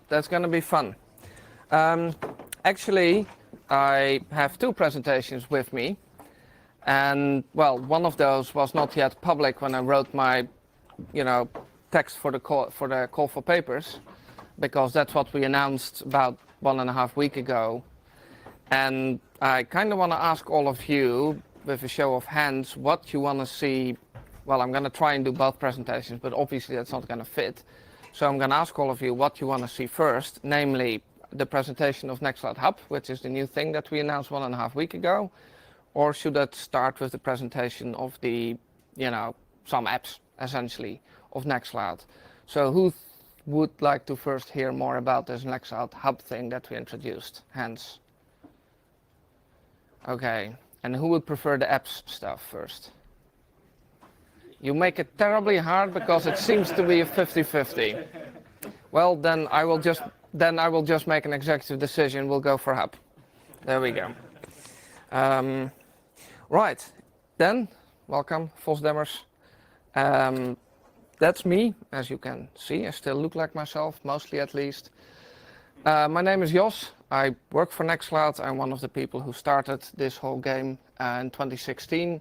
that's going to be fun. Actually, I have two presentations with me. And, well, one of those was not yet public when I wrote my, text for the call for papers, because that's what we announced about 1.5 weeks ago. And I kind of want to ask all of you, with a show of hands, what you want to see. Well, I'm going to try and do both presentations, but obviously that's not going to fit. So I'm going to ask all of you what you want to see first, namely the presentation of Nextcloud Hub, which is the new thing that we announced 1.5 weeks ago, or should that start with the presentation of the, some apps, essentially, of Nextcloud? So who would like to first hear more about this Nextcloud Hub thing that we introduced? Hands. Okay, and who would prefer the apps stuff first? You make it terribly hard because it seems to be a 50-50. Well, then I will just make an executive decision. We'll go for Hub. There we go. Right, then, welcome, FOSDEMers. That's me, as you can see. I still look like myself, mostly at least. My name is Jos. I work for Nextcloud. I'm one of the people who started this whole game in 2016.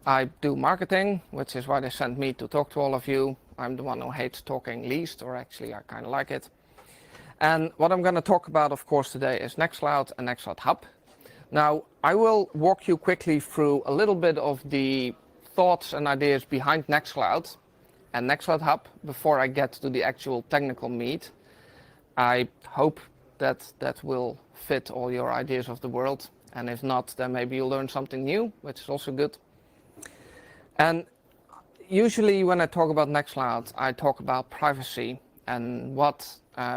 I do marketing, which is why they sent me to talk to all of you. I'm the one who hates talking least, or actually I kind of like it. And what I'm going to talk about, of course, today is Nextcloud and Nextcloud Hub. Now, I will walk you quickly through a little bit of the thoughts and ideas behind Nextcloud and Nextcloud Hub before I get to the actual technical meat. I hope that will fit all your ideas of the world. And if not, then maybe you'll learn something new, which is also good. And usually when I talk about Nextcloud, I talk about privacy and what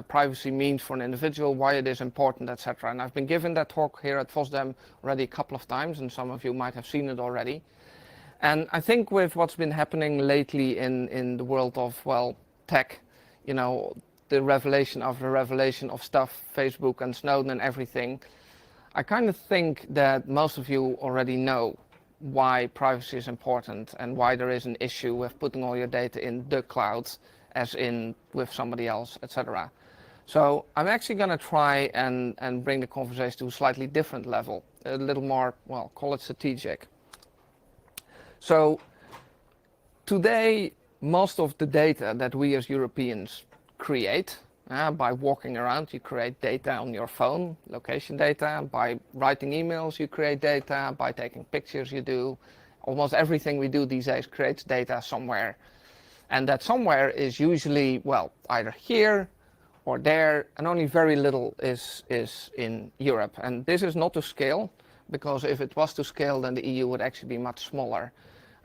privacy means for an individual, why it is important, etc. And I've been given that talk here at FOSDEM already a couple of times, and some of you might have seen it already. And I think with what's been happening lately in the world of, well, tech, the revelation of stuff, Facebook and Snowden and everything, I kind of think that most of you already know why privacy is important and why there is an issue with putting all your data in the cloud, as in with somebody else, etc. So I'm actually going to try and bring the conversation to a slightly different level, a little more, well, call it strategic. So today, most of the data that we as Europeans create, by walking around, you create data on your phone, location data. By writing emails, you create data. By taking pictures, you do. Almost everything we do these days creates data somewhere. And that somewhere is usually, well, either here or there, and only very little is in Europe. And this is not to scale, because if it was to scale, then the EU would actually be much smaller.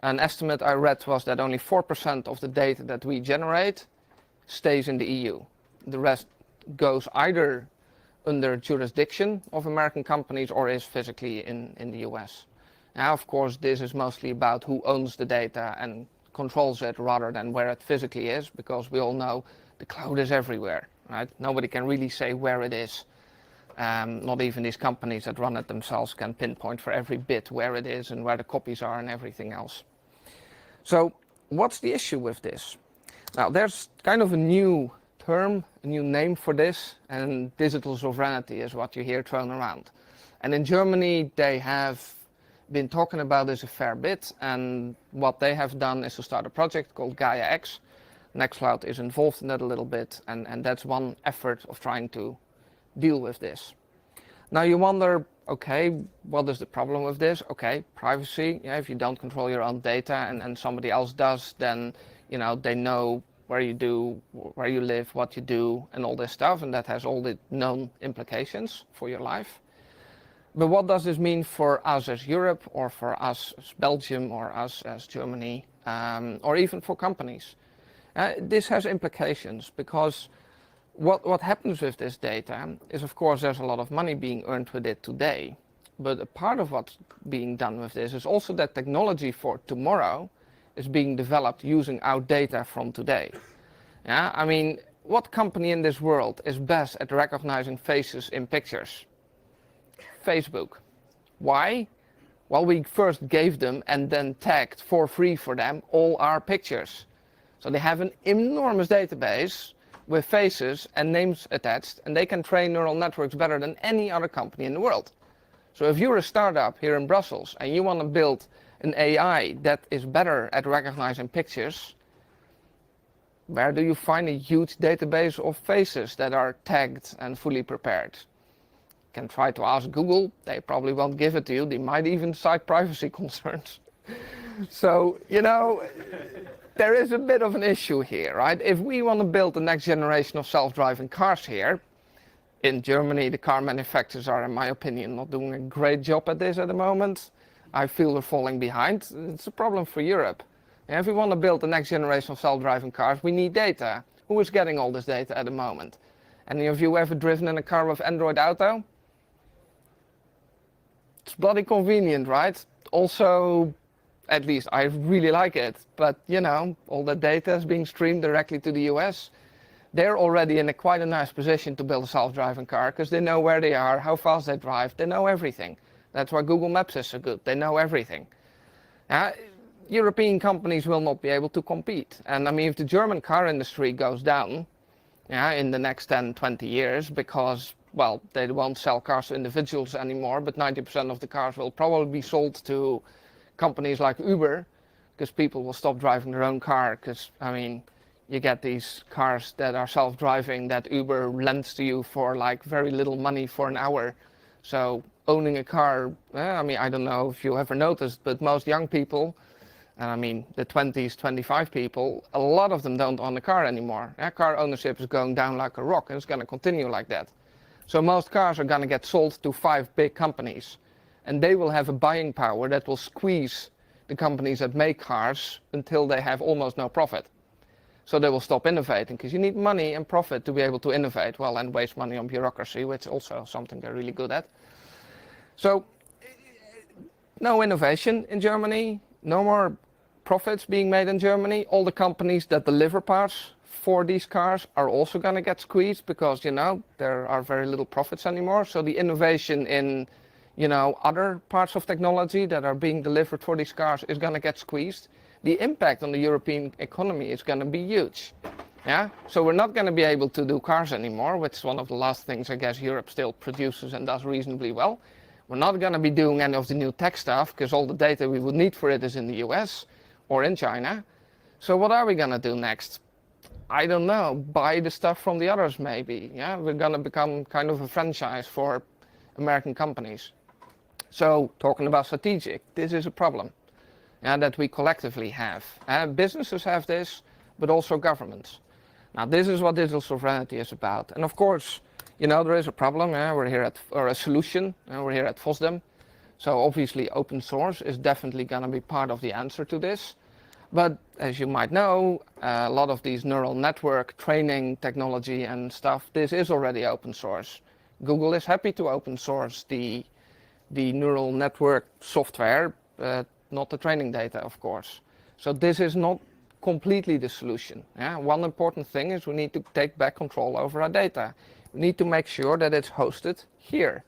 An estimate I read was that only 4% of the data that we generate stays in the EU. The rest goes either under jurisdiction of American companies or is physically in the US. Now, of course, this is mostly about who owns the data and controls it rather than where it physically is, because we all know the cloud is everywhere, right? Nobody can really say where it is. Not even these companies that run it themselves can pinpoint for every bit where it is and where the copies are and everything else. So what's the issue with this? Now, there's kind of a new term, a new name for this, and digital sovereignty is what you hear thrown around. And in Germany, they have been talking about this a fair bit, and what they have done is to start a project called Gaiax. Nextcloud is involved in that a little bit, and that's one effort of trying to deal with this. Now you wonder, okay, what is the problem with this? Okay, privacy. Yeah, if you don't control your own data and somebody else does, then they know where you do, where you live, what you do, and all this stuff, and that has all the known implications for your life. But what does this mean for us as Europe, or for us as Belgium, or us as Germany, or even for companies? This has implications, because what happens with this data is, of course, there's a lot of money being earned with it today. But a part of what's being done with this is also that technology for tomorrow is being developed using our data from today. Yeah, I mean, what company in this world is best at recognizing faces in pictures? Facebook. Why? Well, we first gave them and then tagged for free for them all our pictures. So they have an enormous database with faces and names attached, and they can train neural networks better than any other company in the world. So if you're a startup here in Brussels and you want to build an AI that is better at recognizing pictures, where do you find a huge database of faces that are tagged and fully prepared? You can try to ask Google. They probably won't give it to you. They might even cite privacy concerns. So, there is a bit of an issue here, right? If we want to build the next generation of self-driving cars here, in Germany, the car manufacturers are, in my opinion, not doing a great job at this at the moment. I feel they're falling behind. It's a problem for Europe. And if we want to build the next generation of self-driving cars, we need data. Who is getting all this data at the moment? Any of you ever driven in a car with Android Auto? It's bloody convenient, right? Also, at least I really like it. But, all the data is being streamed directly to the US. They're already in quite a nice position to build a self-driving car because they know where they are, how fast they drive. They know everything. That's why Google Maps is so good. They know everything. European companies will not be able to compete. And if the German car industry goes down in the next 10, 20 years because, they won't sell cars to individuals anymore, but 90% of the cars will probably be sold to companies like Uber because people will stop driving their own car because, you get these cars that are self-driving that Uber lends to you for very little money for an hour. So owning a car, I don't know if you ever noticed, but most young people, and the 20s, 25 people, a lot of them don't own a car anymore. Car ownership is going down like a rock, and it's going to continue like that. So most cars are going to get sold to 5 big companies, and they will have a buying power that will squeeze the companies that make cars until they have almost no profit. So they will stop innovating, because you need money and profit to be able to innovate, and waste money on bureaucracy, which is also something they're really good at. So no innovation in Germany, no more profits being made in Germany. All the companies that deliver parts for these cars are also going to get squeezed because, there are very little profits anymore. So the innovation in, other parts of technology that are being delivered for these cars is going to get squeezed. The impact on the European economy is going to be huge. So we're not going to be able to do cars anymore, which is one of the last things I guess Europe still produces and does reasonably well. We're not going to be doing any of the new tech stuff because all the data we would need for it is in the US or in China. So what are we going to do next? I don't know. Buy the stuff from the others maybe. We're going to become kind of a franchise for American companies. So talking about strategic, this is a problem that we collectively have. Businesses have this, but also governments. Now this is what digital sovereignty is about. And of course, there is a problem. We're here or a solution. We're here at FOSDEM. So obviously open source is definitely going to be part of the answer to this. But as you might know, a lot of these neural network training technology and stuff, this is already open source. Google is happy to open source the neural network software, not the training data, of course. So this is not completely the solution. One important thing is we need to take back control over our data. We need to make sure that it's hosted here,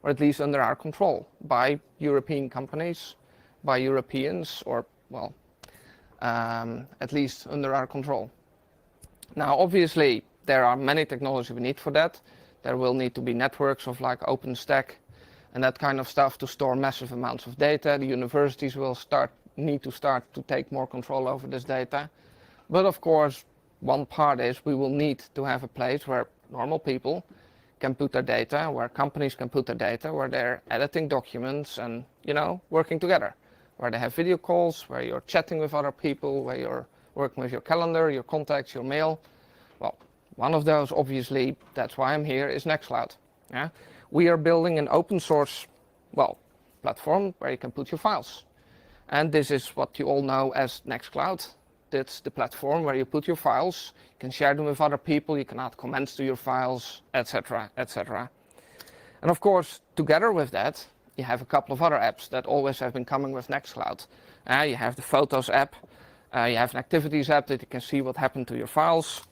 or at least under our control, by European companies, by Europeans, or, at least under our control. Now, obviously, there are many technologies we need for that. There will need to be networks of OpenStack and that kind of stuff to store massive amounts of data. The universities will need to start to take more control over this data. But of course, one part is we will need to have a place where normal people can put their data, where companies can put their data, where they're editing documents and, working together, where they have video calls, where you're chatting with other people, where you're working with your calendar, your contacts, your mail. Well, one of those, obviously, that's why I'm here, is Nextcloud. We are building an open source, platform where you can put your files. And this is what you all know as Nextcloud. That's the platform where you put your files, you can share them with other people, you can add comments to your files, etc., etc. And of course, together with that, you have a couple of other apps that always have been coming with Nextcloud. You have the Photos app, you have an Activities app that you can see what happened to your files.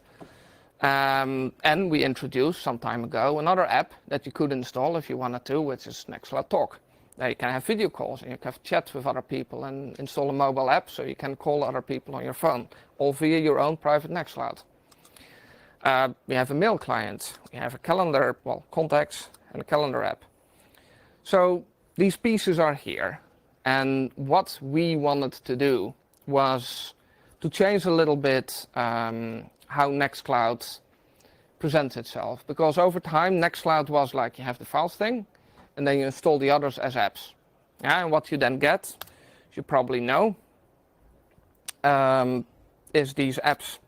And we introduced some time ago another app that you could install if you wanted to, which is Nextcloud Talk. There you can have video calls and you can have chats with other people and install a mobile app so you can call other people on your phone, all via your own private Nextcloud. We have a mail client, we have a calendar, well, contacts, and a calendar app. So these pieces are here. And what we wanted to do was to change a little bit how Nextcloud presents itself. Because over time, Nextcloud was like you have the files thing, and then you install the others as apps. Yeah, and what you then get, as you probably know, is these apps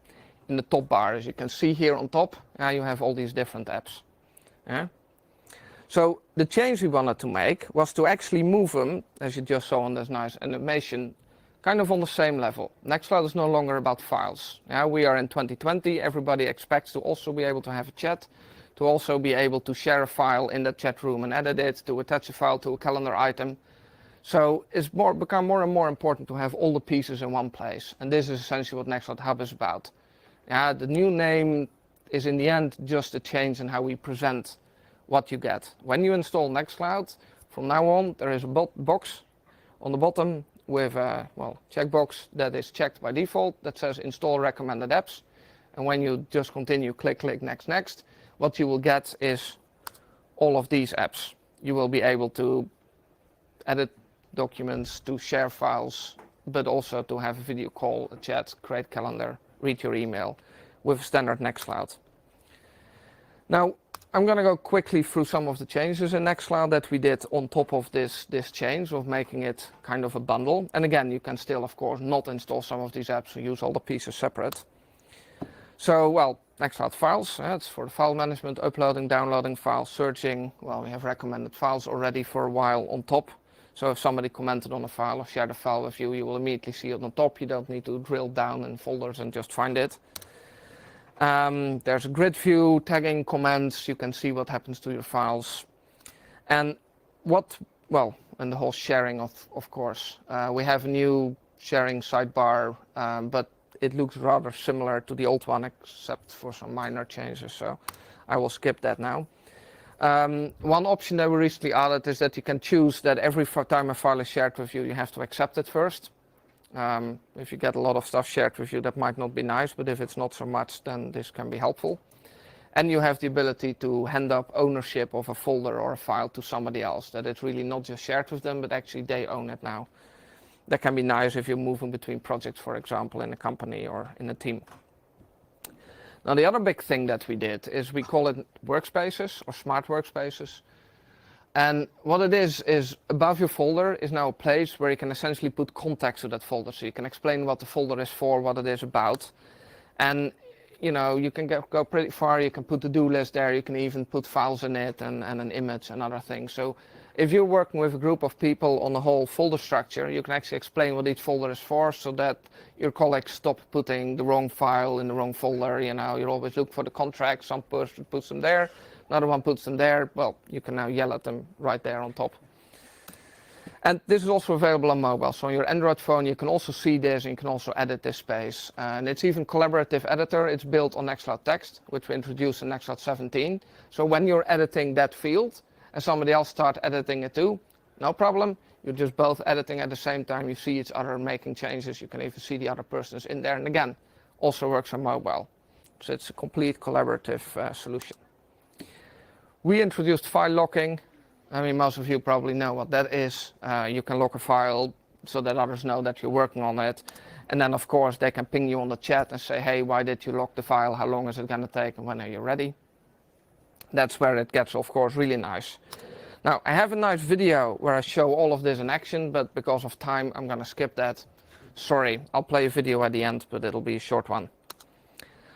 in the top bar. As you can see here on top, you have all these different apps. Yeah? So the change we wanted to make was to actually move them, as you just saw on this nice animation, kind of on the same level. Nextcloud is no longer about files. Yeah, we are in 2020, everybody expects to also be able to have a chat, to also be able to share a file in the chat room and edit it, to attach a file to a calendar item. So it's become more and more important to have all the pieces in one place. And this is essentially what Nextcloud Hub is about. Yeah, the new name is in the end just a change in how we present what you get. When you install Nextcloud, from now on there is a box on the bottom with a checkbox that is checked by default that says install recommended apps. And when you just continue, click next, what you will get is all of these apps. You will be able to edit documents, to share files, but also to have a video call, a chat, create calendar, read your email with standard Nextcloud. Now, I'm going to go quickly through some of the changes in Nextcloud that we did on top of this change of making it kind of a bundle. And again, you can still, of course, not install some of these apps and use all the pieces separate. So, well, Nextcloud files, it's for the file management, uploading, downloading files, searching. Well, we have recommended files already for a while on top. So if somebody commented on a file or shared a file with you, you will immediately see it on top. You don't need to drill down in folders and just find it. There's a grid view, tagging comments, you can see what happens to your files. And and the whole sharing of course. We have a new sharing sidebar, but it looks rather similar to the old one except for some minor changes, so I will skip that now. One option that we recently added is that you can choose that every time a file is shared with you, you have to accept it first. If you get a lot of stuff shared with you, that might not be nice, but if it's not so much, then this can be helpful. And you have the ability to hand up ownership of a folder or a file to somebody else, that it's really not just shared with them, but actually they own it now. That can be nice if you're moving between projects, for example, in a company or in a team. Now, the other big thing that we did is we call it Workspaces or Smart Workspaces. And what it is above your folder is now a place where you can essentially put context to that folder. So you can explain what the folder is for, what it is about. And you know, you can go pretty far. You can put the do list there. You can even put files in it and an image and other things. So if you're working with a group of people on the whole folder structure, you can actually explain what each folder is for so that your colleagues stop putting the wrong file in the wrong folder. You know, you always look for the contract. Some person puts them there. Another one puts them there. Well, you can now yell at them right there on top. And this is also available on mobile. So on your Android phone, you can also see this and you can also edit this space. And it's even collaborative editor. It's built on Nextcloud Text, which we introduced in Nextcloud 17. So when you're editing that field and somebody else starts editing it too, no problem. You're just both editing at the same time. You see each other making changes. You can even see the other person is in there. And again, also works on mobile. So it's a complete collaborative solution. We introduced file locking. I mean, most of you probably know what that is. You can lock a file so that others know that you're working on it. And then, of course, they can ping you on the chat and say, hey, why did you lock the file? How long is it going to take? And when are you ready? That's where it gets, of course, really nice. Now, I have a nice video where I show all of this in action, but because of time, I'm going to skip that. Sorry, I'll play a video at the end, but it'll be a short one.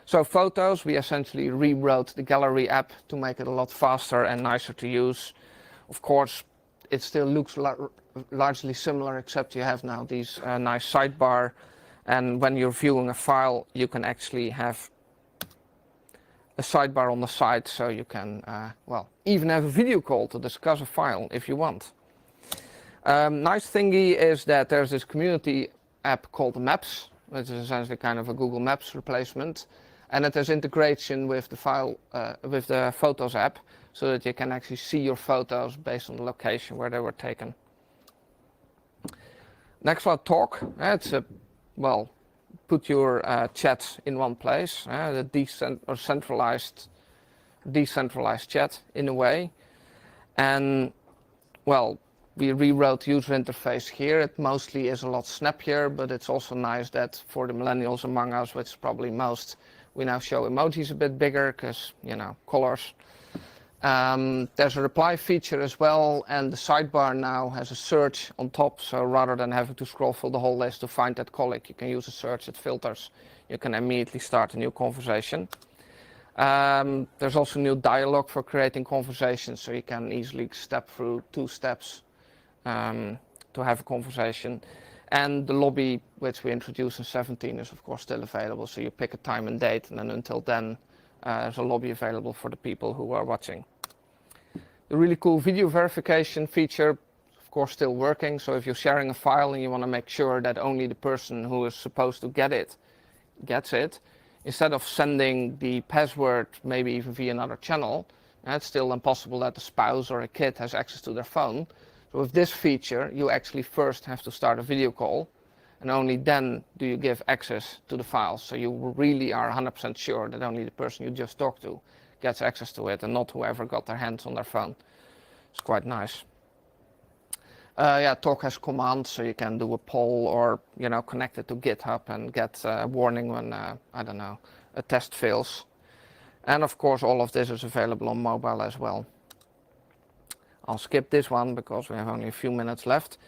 So photos, we essentially rewrote the gallery app to make it a lot faster and nicer to use. Of course, it still looks largely similar, except you have now these nice sidebar. And when you're viewing a file, you can actually have a sidebar on the side, so you can, even have a video call to discuss a file if you want. Nice thingy is that there's this community app called Maps, which is essentially kind of a Google Maps replacement. And it has integration with the Photos app, so that you can actually see your photos based on the location where they were taken. Nextcloud Talk, it's a, put your chats in one place, the decentralized chat in a way. And well, we rewrote the user interface here. It mostly is a lot snappier, but it's also nice that for the millennials among us, which is probably most, we now show emojis a bit bigger because, you know, colors. There's a reply feature as well, and the sidebar now has a search on top, so rather than having to scroll through the whole list to find that colleague, you can use a search, it filters. You can immediately start a new conversation. There's also new dialogue for creating conversations, so you can easily step through 2 steps to have a conversation. And the lobby, which we introduced in 17, is of course still available, so you pick a time and date, and then until then, there's a lobby available for the people who are watching. The really cool video verification feature, of course, still working. So if you're sharing a file and you want to make sure that only the person who is supposed to get it gets it, instead of sending the password maybe even via another channel, it's still impossible that a spouse or a kid has access to their phone. So with this feature, you actually first have to start a video call, and only then do you give access to the files. So you really are 100% sure that only the person you just talked to gets access to it, and not whoever got their hands on their phone. It's quite nice. Talk has commands, so you can do a poll or, you know, connect it to GitHub and get a warning when, I don't know, a test fails. And of course, all of this is available on mobile as well. I'll skip this one because we have only a few minutes left.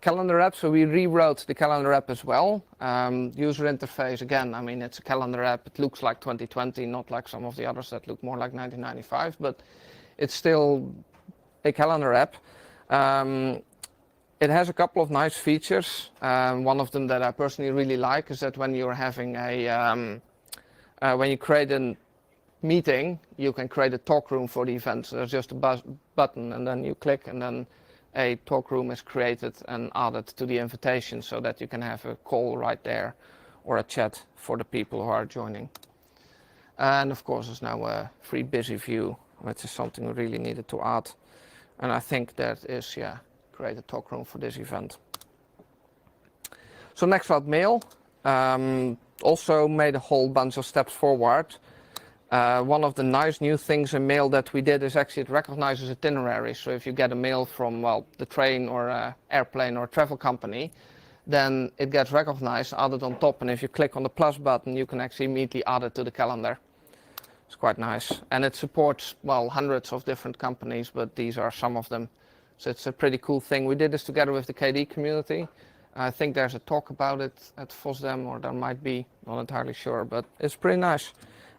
Calendar app, so we rewrote the calendar app as well. User interface, again, I mean, it's a calendar app. It looks like 2020, not like some of the others that look more like 1995, but it's still a calendar app. It has a couple of nice features. One of them that I personally really like is that when you're having when you create a meeting, you can create a talk room for the event. So there's just a button, and then you click, and then a talk room is created and added to the invitation so that you can have a call right there or a chat for the people who are joining. And of course, there's now a free busy view, which is something we really needed to add. And I think that is, create a talk room for this event. So Nextcloud Mail also made a whole bunch of steps forward. One of the nice new things in Mail that we did is actually it recognizes itineraries. So if you get a mail from, well, the train or airplane or travel company, then it gets recognized, added on top, and if you click on the plus button, you can actually immediately add it to the calendar. It's quite nice. And it supports, well, hundreds of different companies, but these are some of them. So it's a pretty cool thing. We did this together with the KD community. I think there's a talk about it at FOSDEM, or there might be, not entirely sure, but it's pretty nice.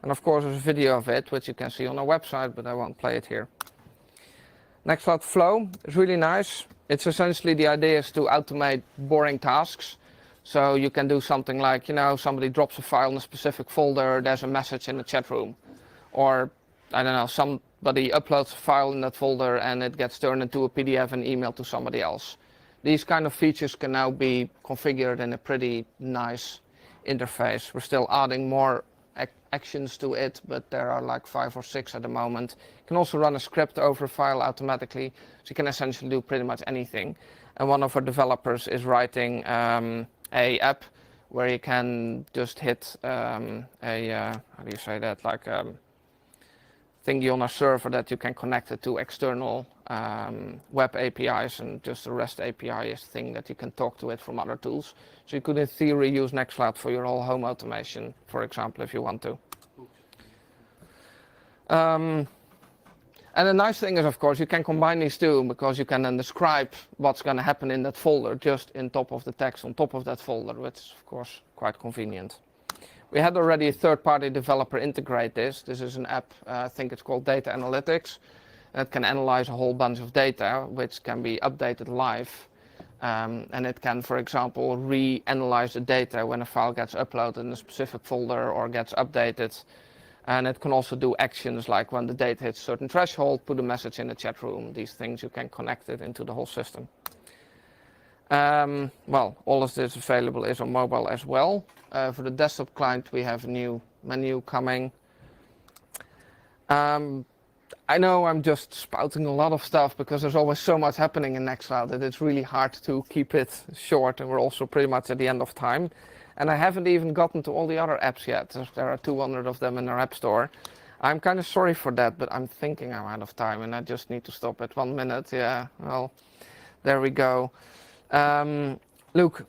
And of course, there's a video of it, which you can see on our website, but I won't play it here. Nextcloud Flow is really nice. It's essentially, the idea is to automate boring tasks. So you can do something like, you know, somebody drops a file in a specific folder, there's a message in the chat room. Or, I don't know, somebody uploads a file in that folder and it gets turned into a PDF and emailed to somebody else. These kind of features can now be configured in a pretty nice interface. We're still adding more actions to it, but there are like 5 or 6 at the moment. You can also run a script over a file automatically, so you can essentially do pretty much anything. And one of our developers is writing a app where you can just hit how do you say that, like thingy on a server that you can connect it to external web APIs, and just the REST API is a thing that you can talk to it from other tools. So you could in theory use Nextcloud for your whole home automation, for example, if you want to. And the nice thing is, of course, you can combine these two, because you can then describe what's going to happen in that folder just in top of the text on top of that folder, which is, of course, quite convenient. We had already a third-party developer integrate this. This is an app, I think it's called Data Analytics. It can analyze a whole bunch of data, which can be updated live. And it can, for example, reanalyze the data when a file gets uploaded in a specific folder or gets updated. And it can also do actions like when the data hits a certain threshold, put a message in the chat room. These things, you can connect it into the whole system. Well, all of this available is on mobile as well. For the desktop client, we have a new menu coming. I know I'm just spouting a lot of stuff because there's always so much happening in Nextcloud that it's really hard to keep it short, and we're also pretty much at the end of time. And I haven't even gotten to all the other apps yet. There are 200 of them in our App Store. I'm kind of sorry for that, but I'm thinking I'm out of time and I just need to stop at 1 minute. Yeah, well, there we go. Look,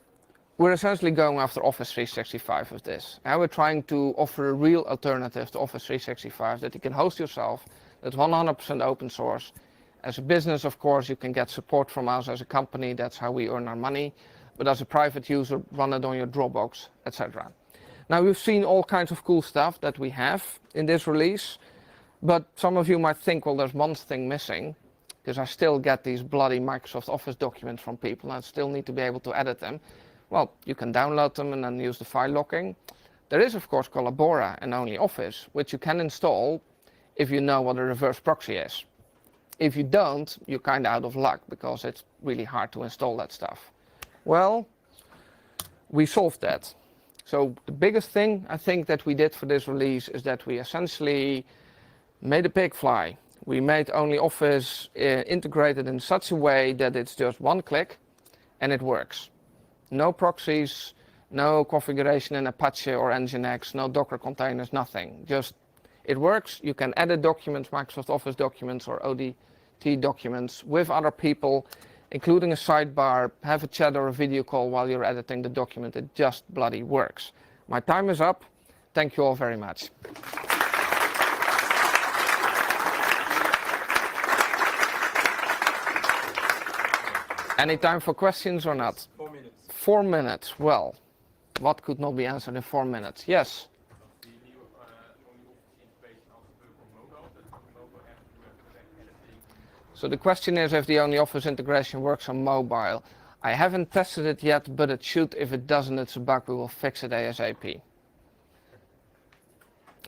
we're essentially going after Office 365 with this. And we're trying to offer a real alternative to Office 365 that you can host yourself, that's 100% open source. As a business, of course, you can get support from us. As a company, that's how we earn our money. But as a private user, run it on your Dropbox, etc. Now, we've seen all kinds of cool stuff that we have in this release. But some of you might think, well, there's one thing missing, because I still get these bloody Microsoft Office documents from people, and I still need to be able to edit them. Well, you can download them and then use the file locking. There is, of course, Collabora and Only Office, which you can install if you know what a reverse proxy is. If you don't, you're kind of out of luck, because it's really hard to install that stuff. Well, we solved that. So the biggest thing I think that we did for this release is that we essentially made a pig fly. We made Only Office integrated in such a way that it's just one click and it works. No proxies, no configuration in Apache or Nginx, no Docker containers, nothing. Just it works. You can edit documents, Microsoft Office documents or ODT documents with other people, including a sidebar, have a chat or a video call while you're editing the document. It just bloody works. My time is up. Thank you all very much. Any time for questions or not? 4 minutes. 4 minutes. Well, what could not be answered in 4 minutes? Yes? The new Only Office integration also work on mobile, that on the mobile app you have direct editing. So the question is if the Only Office integration works on mobile. I haven't tested it yet, but it should. If it doesn't, it's a bug. We will fix it ASAP.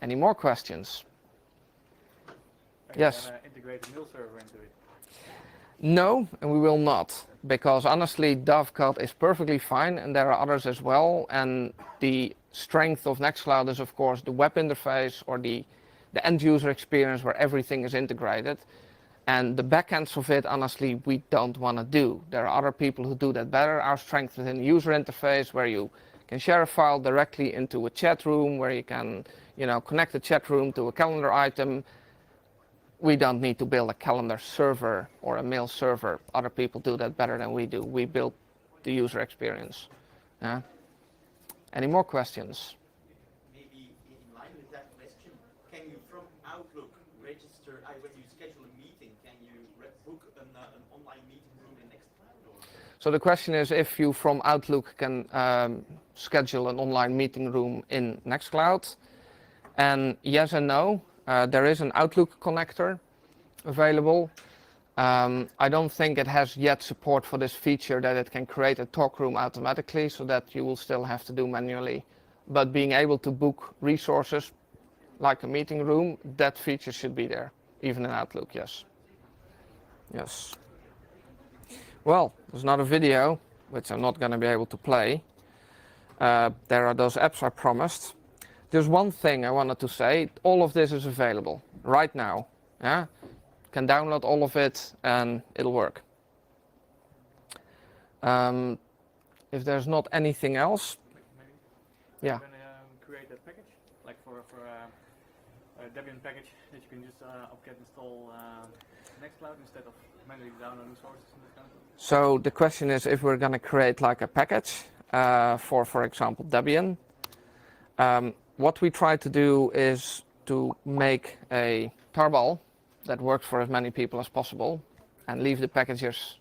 Any more questions? Yes? Are you going to integrate a mail server into it? No, and we will not, because honestly, Dovecot is perfectly fine, and there are others as well. And the strength of Nextcloud is, of course, the web interface or the end user experience where everything is integrated. And the backends of it, honestly, we don't want to do. There are other people who do that better. Our strength is in the user interface, where you can share a file directly into a chat room, where you can, connect the chat room to a calendar item. We don't need to build a calendar server or a mail server. Other people do that better than we do. We build the user experience. Yeah? Any more questions? Maybe in line with that question, can you from Outlook register, when you schedule a meeting, can you book an online meeting room in Nextcloud? Or? So the question is if you from Outlook can schedule an online meeting room in Nextcloud. And yes and no. There is an Outlook connector available. I don't think it has yet support for this feature that it can create a talk room automatically, so that you will still have to do manually. But being able to book resources like a meeting room, that feature should be there, even in Outlook, yes. Yes. Well, there's another video, which I'm not going to be able to play. There are those apps I promised. There's one thing I wanted to say. All of this is available right now. Yeah? Can download all of it and it'll work. If there's not anything else, Maybe. yeah. You're going to create a package, like for a Debian package that you can just install Nextcloud instead of manually downloading sources and that kind of stuff. So the question is if we're going to create like a package for example, Debian. What we try to do is to make a tarball that works for as many people as possible and leave the packages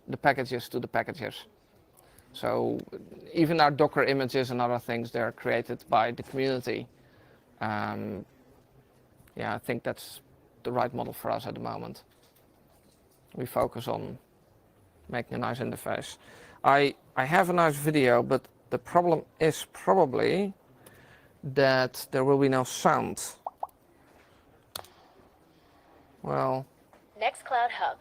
to the packagers. So even our Docker images and other things, they're created by the community. Yeah, I think that's the right model for us at the moment. We focus on making a nice interface. I have a nice video, but the problem is probably that there will be no sound. Well, Nextcloud Hub.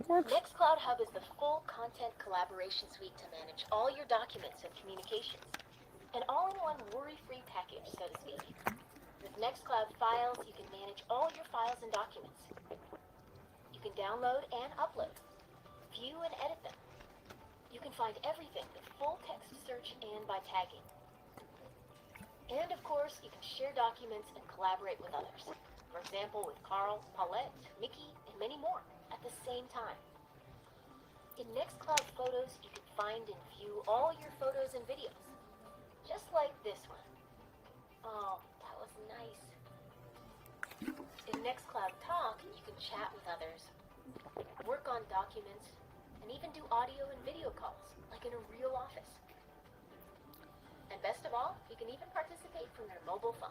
what? Nextcloud Hub is the full content collaboration suite to manage all your documents and communications. An all-in-one worry-free package, so to speak. With Nextcloud Files, you can manage all your files and documents. You can download and upload, view and edit them. You can find everything with full text search and by tagging. And of course, you can share documents and collaborate with others. For example, with Carl, Paulette, Mickey, and many more at the same time. In Nextcloud Photos, you can find and view all your photos and videos. Just like this one. Oh, that was nice. In Nextcloud Talk, you can chat with others, work on documents, and even do audio and video calls, like in a real office. And best of all, you can even participate from your mobile phone.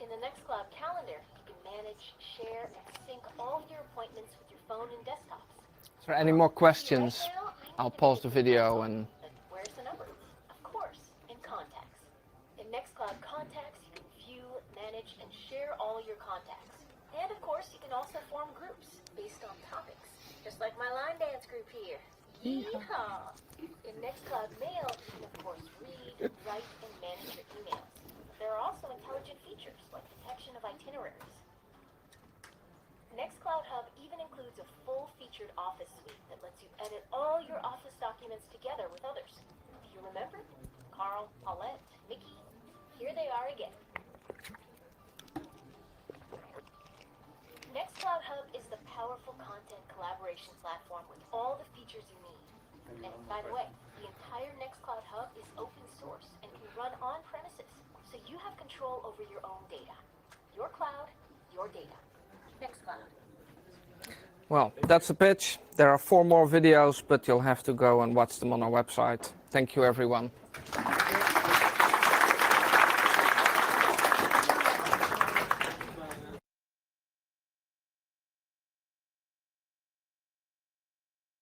In the Nextcloud calendar, you can manage, share, and sync all your appointments with your phone and desktops. Is there any more questions? Right now, you need I'll to pause be the video console, and but where's the number? Of course, in Contacts. In Nextcloud Contacts, you can view, manage, and share all your contacts. And of course, you can also form groups based on topics, just like my line dance group here. Yeehaw! In Nextcloud Mail, you can of course read, write, and manage your emails. There are also intelligent features like detection of itineraries. Nextcloud Hub even includes a full-featured Office suite that lets you edit all your Office documents together with others. Do you remember? Carl, Paulette, Mickey, here they are again. Nextcloud Hub is the powerful content collaboration platform with all the features you need. And by the way, the entire Nextcloud Hub is open source and can run on premises, so you have control over your own data. Your cloud, your data. Nextcloud. well, that's the pitch. There are 4 more videos, but you'll have to go and watch them on our website. Thank you, everyone.